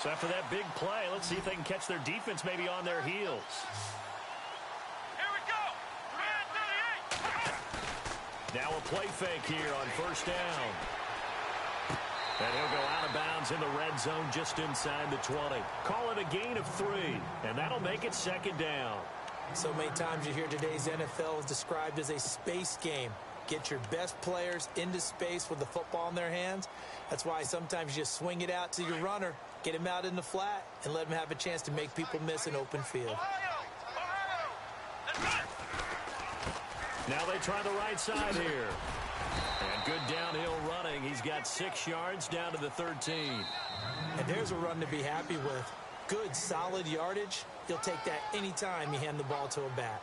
So after that big play, let's see if they can catch their defense maybe on their heels. Here we go. 38. Now a play fake here on 1st down. And he'll go out of bounds in the red zone just inside the 20. Call it a gain of 3, and that'll make it 2nd down. So many times you hear today's NFL is described as a space game. Get your best players into space with the football in their hands. That's why sometimes you just swing it out to your runner, get him out in the flat, and let him have a chance to make people miss an open field. Now they try the right side here. And good downhill running. He's got 6 yards down to the 13. And there's a run to be happy with. Good, solid yardage. He'll take that anytime you hand the ball to a back.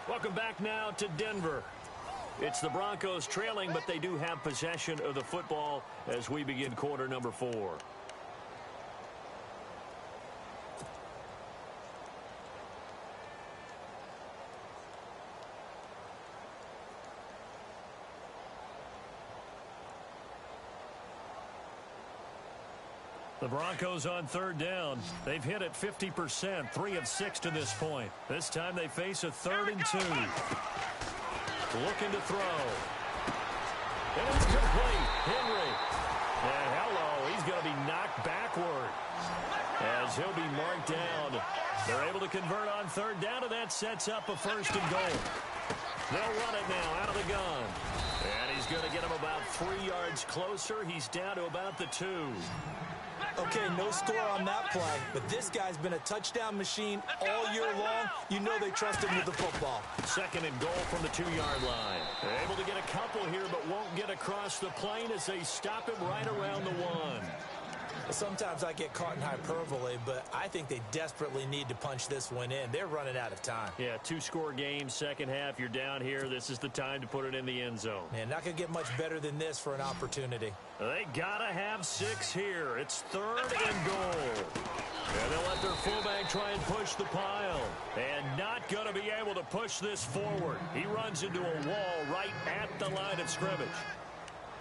Welcome back now to Denver. It's the Broncos trailing, but they do have possession of the football as we begin quarter number 4. The Broncos on third down. They've hit it 50%, 3 of 6 to this point. This time they face a 3rd and 2. Looking to throw. And it's complete. Henry. And hello, he's going to be knocked backward as he'll be marked down. They're able to convert on third down, and that sets up a 1st and goal. They'll run it now out of the gun. And he's going to get him about 3 yards closer. He's down to about the 2. Okay, no score on that play, but this guy's been a touchdown machine all year long. You know they trust him with the football. 2nd and goal from the 2-yard line. They're able to get a couple here, but won't get across the plane as they stop him right around the 1. Sometimes I get caught in hyperbole, but I think they desperately need to punch this one in. They're running out of time. Yeah, 2-score game, second half. You're down here. This is the time to put it in the end zone. Man, not going to get much better than this for an opportunity. They got to have 6 here. It's 3rd and goal. And they'll let their fullback try and push the pile. And not going to be able to push this forward. He runs into a wall right at the line of scrimmage.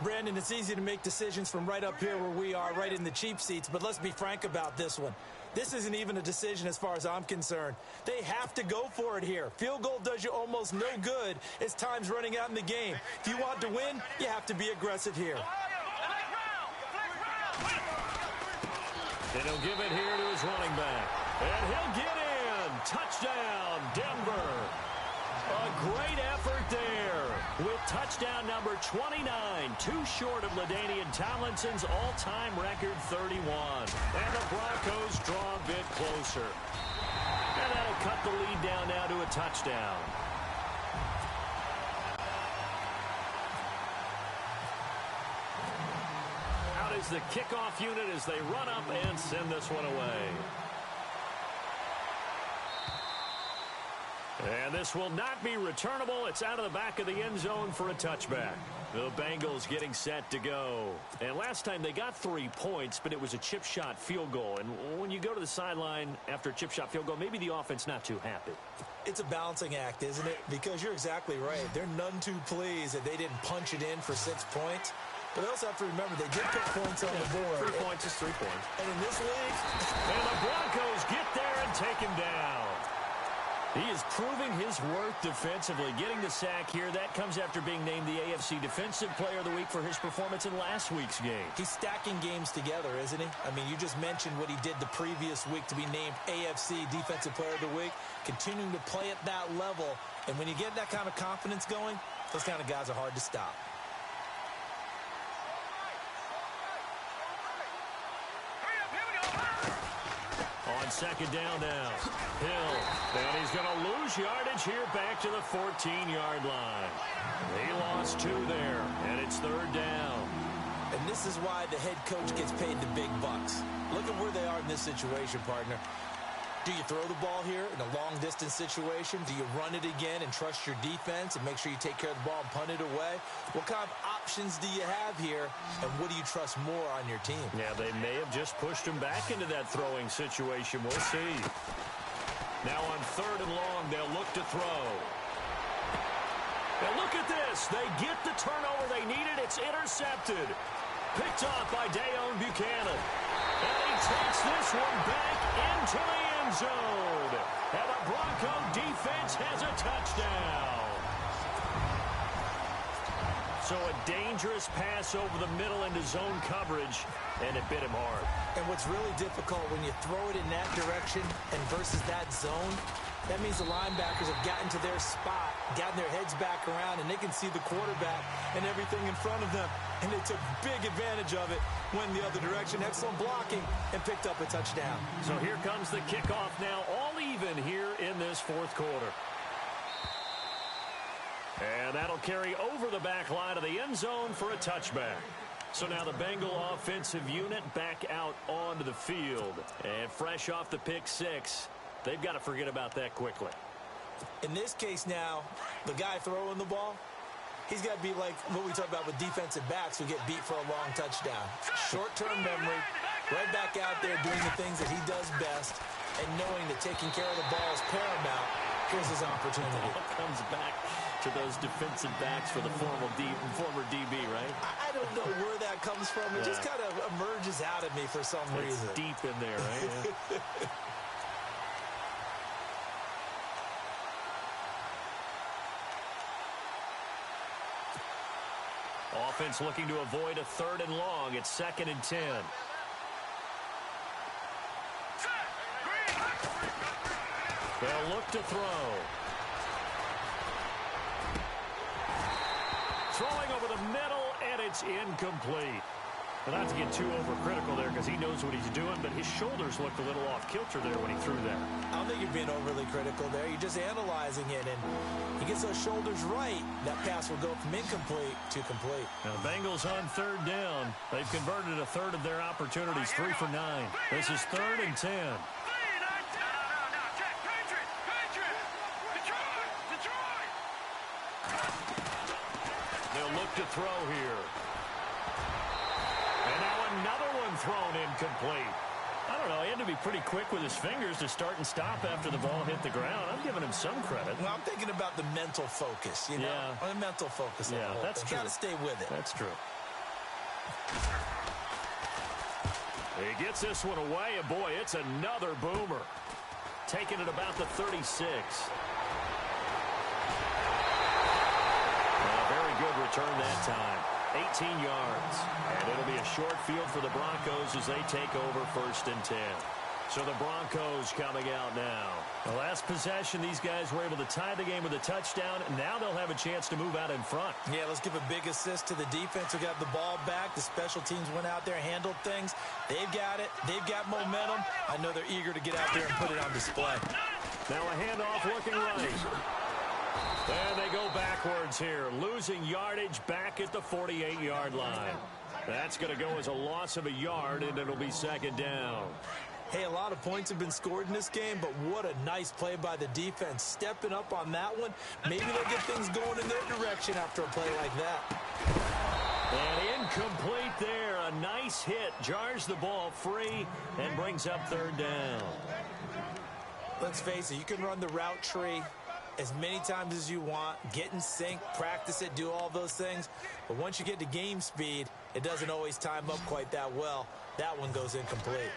Brandon, it's easy to make decisions from right up here where we are, right in the cheap seats, but let's be frank about this one. This isn't even a decision as far as I'm concerned. They have to go for it here. Field goal does you almost no good as time's running out in the game. If you want to win, you have to be aggressive here. And he'll give it here to his running back. And he'll get in. Touchdown, Denver. A great effort there with touchdown number 29, too short of LaDainian Tomlinson's all-time record 31. And the Broncos draw a bit closer. And that'll cut the lead down now to a touchdown. Out is the kickoff unit as they run up and send this one away. And this will not be returnable. It's out of the back of the end zone for a touchback. The Bengals getting set to go. And last time they got 3 points, but it was a chip shot field goal. And when you go to the sideline after a chip shot field goal, maybe the offense not too happy. It's a balancing act, isn't it? Because you're exactly right. They're none too pleased that they didn't punch it in for 6 points. But they also have to remember they did put points on the board. 3 points is 3 points. And in this league... And the Broncos get there and take him down. He is proving his worth defensively, getting the sack here. That comes after being named the AFC Defensive Player of the Week for his performance in last week's game. He's stacking games together, isn't he? I mean, you just mentioned what he did the previous week to be named AFC Defensive Player of the Week, continuing to play at that level. And when you get that kind of confidence going, those kind of guys are hard to stop. On 2nd down now, Hill, and he's going to lose yardage here back to the 14-yard line. He lost 2 there, and it's 3rd down. And this is why the head coach gets paid the big bucks. Look at where they are in this situation, partner. Do you throw the ball here in a long-distance situation? Do you run it again and trust your defense and make sure you take care of the ball and punt it away? What kind of options do you have here, and what do you trust more on your team? Yeah, they may have just pushed him back into that throwing situation. We'll see. Now on 3rd and long, they'll look to throw. Now look at this. They get the turnover they needed. It's intercepted. Picked off by Dayon Buchanan. And he takes this one back into the end zone. And the Bronco defense has a touchdown. So a dangerous pass over the middle into zone coverage, and it bit him hard. And what's really difficult when you throw it in that direction and versus that zone, that means the linebackers have gotten to their spot, gotten their heads back around, and they can see the quarterback and everything in front of them. And they took big advantage of it, went the other direction, excellent blocking, and picked up a touchdown. So here comes the kickoff now, all even here in this 4th quarter. And that'll carry over the back line of the end zone for a touchback. So now the Bengal offensive unit back out onto the field. And fresh off the pick 6, they've got to forget about that quickly. In this case now, the guy throwing the ball, he's got to be like what we talk about with defensive backs who get beat for a long touchdown. Short-term memory, right back out there doing the things that he does best, and knowing that taking care of the ball is paramount. Here's his opportunity. It comes back to those defensive backs for the former DB, right? I don't know where that comes comes from. It just kind of emerges out of me for some reason. It's deep in there, right? Yeah. Offense looking to avoid a 3rd and long. It's 2nd and 10. They'll look to throw. Throwing over the middle, and it's incomplete. Well, not to get too overcritical there because he knows what he's doing, but his shoulders looked a little off kilter there when he threw that. I don't think you're being overly critical there. You're just analyzing it, and he gets those shoulders right. That pass will go from incomplete to complete. Now, the Bengals on 3rd down. They've converted a 1/3 of their opportunities, 3 for 9. This is 3rd and 10. They'll look to throw here. And now another one thrown incomplete. I don't know. He had to be pretty quick with his fingers to start and stop after the ball hit the ground. I'm giving him some credit. Well, I'm thinking about the mental focus, you know? Yeah. The mental focus. Yeah, that's true. Got to stay with it. That's true. He gets this one away, and boy, it's another boomer. Taking it about the 36. Very good return that time. 18 yards. And it'll be a short field for the Broncos as they take over 1st and 10. So the Broncos coming out now. The last possession, these guys were able to tie the game with a touchdown, and now they'll have a chance to move out in front. Yeah, let's give a big assist to the defense who got the ball back. The special teams went out there, handled things. They've got it. They've got momentum. I know they're eager to get out there and put it on display. Now a handoff looking right. And they go backwards here, losing yardage back at the 48-yard line. That's going to go as a loss of a yard, and it'll be 2nd down. Hey, a lot of points have been scored in this game, but what a nice play by the defense. Stepping up on that one, maybe they'll get things going in their direction after a play like that. And incomplete there. A nice hit. Jars the ball free and brings up 3rd down. Let's face it, you can run the route tree as many times as you want, get in sync, practice it, do all those things. But once you get to game speed, it doesn't always time up quite that well. That one goes incomplete.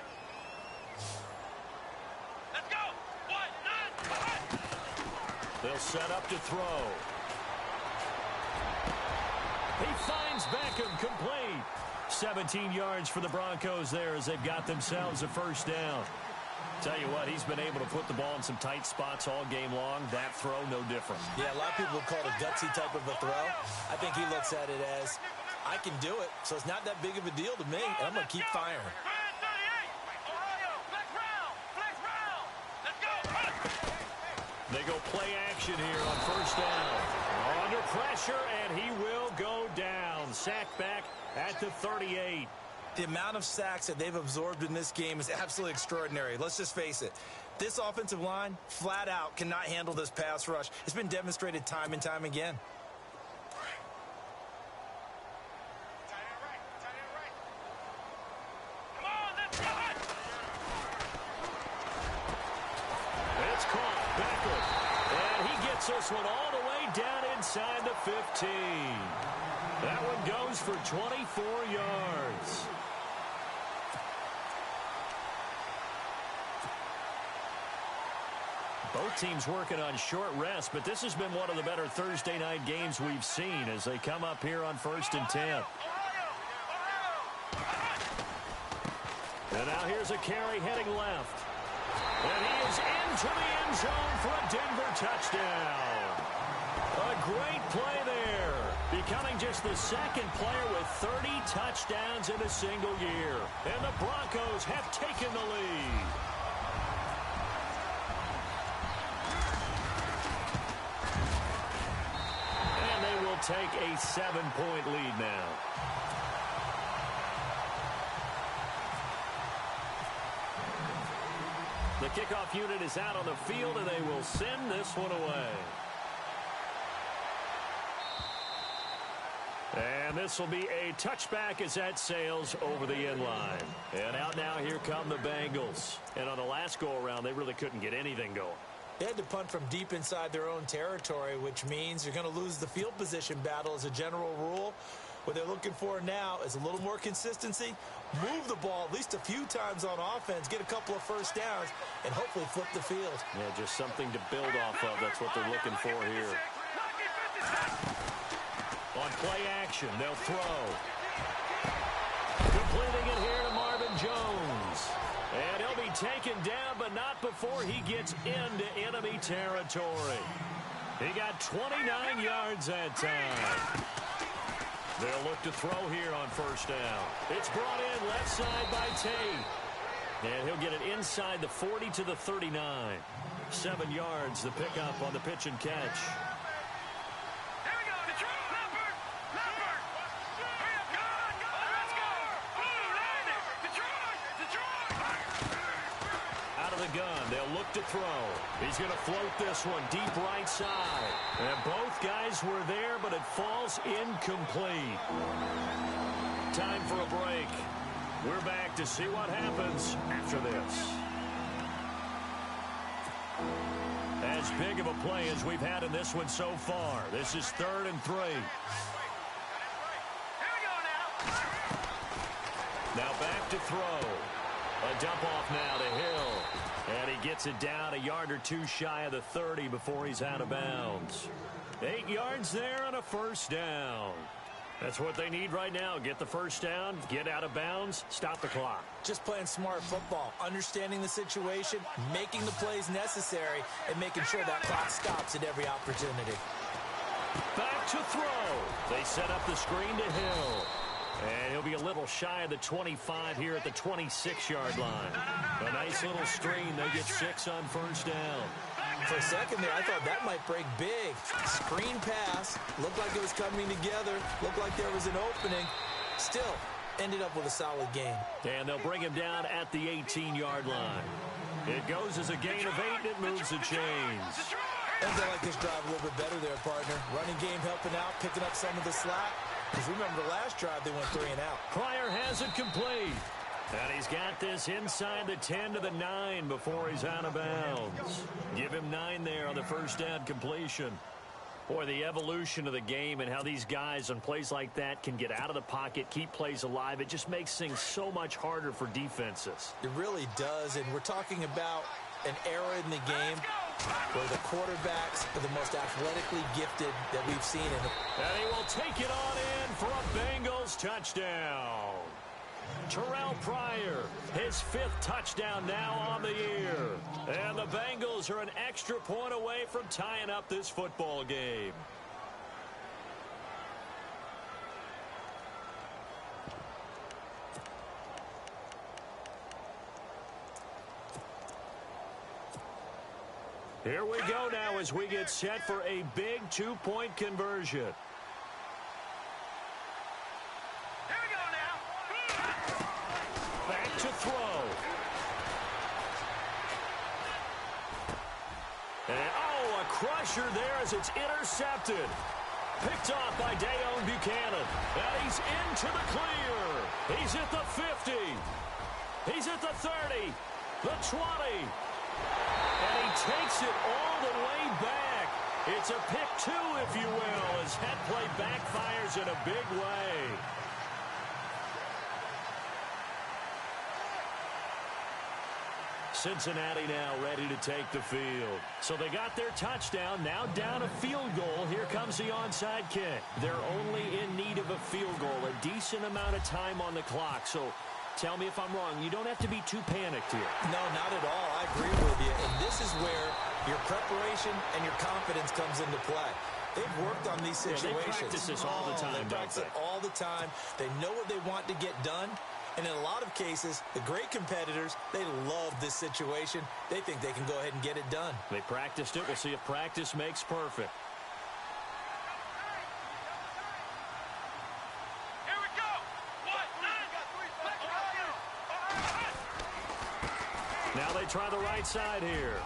Let's go! They'll set up to throw. He finds Beckham complete. 17 yards for the Broncos there as they've got themselves a 1st down. Tell you what, he's been able to put the ball in some tight spots all game long. That throw, no different. Yeah, a lot of people would call it a gutsy type of a throw. I think he looks at it as, I can do it, so it's not that big of a deal to me, and I'm going to keep firing. They go play action here on 1st down. Under pressure, and he will go down. Sacked back at the 38. The amount of sacks that they've absorbed in this game is absolutely extraordinary. Let's just face it. This offensive line, flat out, cannot handle this pass rush. It's been demonstrated time and time again. Come on, let's go! It's caught. Beckham. And he gets this one all the way down inside the 15. That one goes for 24 yards. Both teams working on short rest, but this has been one of the better Thursday night games we've seen as they come up here on 1st and 10. And now here's a carry heading left. And he is into the end zone for a Denver touchdown. A great play there. Becoming just the 2nd player with 30 touchdowns in a single year. And the Broncos have taken the lead. And they will take a 7-point lead now. The kickoff unit is out on the field, and they will send this one away. And this will be a touchback as that sails over the end line. And out now, here come the Bengals. And on the last go-around, they really couldn't get anything going. They had to punt from deep inside their own territory, which means you're going to lose the field position battle as a general rule. What they're looking for now is a little more consistency, move the ball at least a few times on offense, get a couple of first downs, and hopefully flip the field. Yeah, just something to build off of. That's what they're looking for here. On play action, they'll throw. Completing it here to Marvin Jones. And he'll be taken down, but not before he gets into enemy territory. He got 29 yards that time. They'll look to throw here on first down. It's brought in left side by Tate. And he'll get it inside the 40 to the 39. 7 yards the pickup on the pitch and catch. Here we go. Detroit. Leopard. Leopard. Hurry up. Go. Let's go. Ooh, land it. Detroit. Out of the gun. They'll look to throw. He's going to float this one deep right side. And both guys were there, but it falls incomplete. Time for a break. We're back to see what happens after this. As big of a play as we've had in this one so far. This is 3rd and 3. Here we go now. Now back to throw. A dump off now to Hill. And he gets it down a yard or two shy of the 30 before he's out of bounds. 8 yards there on a first down. That's what they need right now. Get the first down, get out of bounds, stop the clock. Just playing smart football, understanding the situation, making the plays necessary, and making sure that clock stops at every opportunity. Back to throw. They set up the screen to Hill. And he'll be a little shy of the 25 here at the 26-yard line. A nice little screen. They get 6 on first down. For a second there, I thought that might break big. Screen pass. Looked like it was coming together. Looked like there was an opening. Still, ended up with a solid game. And they'll bring him down at the 18-yard line. It goes as a gain of 8, and it moves the chains. I like this drive a little bit better there, partner. Running game helping out, picking up some of the slack. Because remember the last drive, they went 3 and out. Pryor has it complete. And he's got this inside the 10 to the 9 before he's out of bounds. Give him 9 there on the first down completion. Boy, the evolution of the game and how these guys on plays like that can get out of the pocket, keep plays alive, it just makes things so much harder for defenses. It really does, and we're talking about an era in the game where the quarterbacks are the most athletically gifted that we've seen. And he will take it on in for a Bengals touchdown. Terrell Pryor, his 5th touchdown now on the year. And the Bengals are an extra point away from tying up this football game. Here we go now as we get set for a big 2-point conversion. Back to throw. And, a crusher there as it's intercepted. Picked off by Dayon Buchanan. And he's into the clear. He's at the 50. He's at the 30. The 20. And he takes it all the way back. It's a pick 2, if you will, as that play backfires in a big way. Cincinnati now ready to take the field. So they got their touchdown, now down a field goal. Here comes the onside kick. They're only in need of a field goal, a decent amount of time on the clock. So tell me if I'm wrong. You don't have to be too panicked here. No, not at all. I agree with you. And this is where your preparation and your confidence comes into play. They've worked on these situations. They practice this all the time, They practice it all the time. They know what they want to get done. And in a lot of cases, the great competitors, they love this situation. They think they can go ahead and get it done. They practiced it. We'll see if practice makes perfect. Here we go. Now they try the right side here.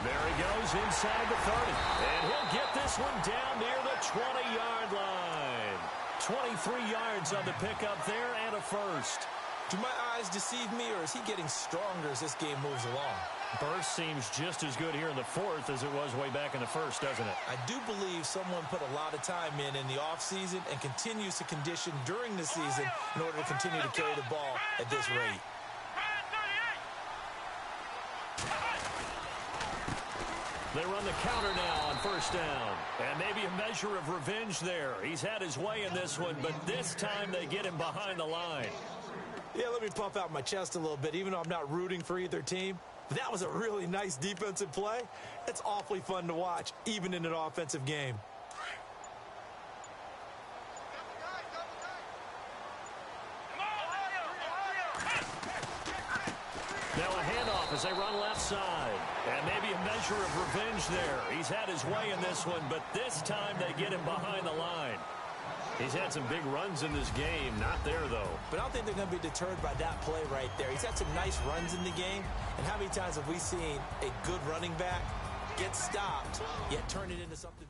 There he goes inside the 30. And he'll get this one down near the 20-yard line. 23 yards on the pickup there and a first. Do my eyes deceive me, or is he getting stronger as this game moves along? Burst seems just as good here in the fourth as it was way back in the first, doesn't it? I do believe someone put a lot of time in the offseason and continues to condition during the season in order to continue to carry the ball at this rate. They run the counter now on first down. And maybe a measure of revenge there. He's had his way in this one, but this time they get him behind the line. Yeah, let me puff out my chest a little bit, even though I'm not rooting for either team. That was a really nice defensive play. It's awfully fun to watch, even in an offensive game. Now a handoff as they run left side. And maybe a measure of revenge there. He's had his way in this one, but this time they get him behind the line. He's had some big runs in this game. Not there, though. But I don't think they're going to be deterred by that play right there. He's had some nice runs in the game. And how many times have we seen a good running back get stopped, yet turn it into something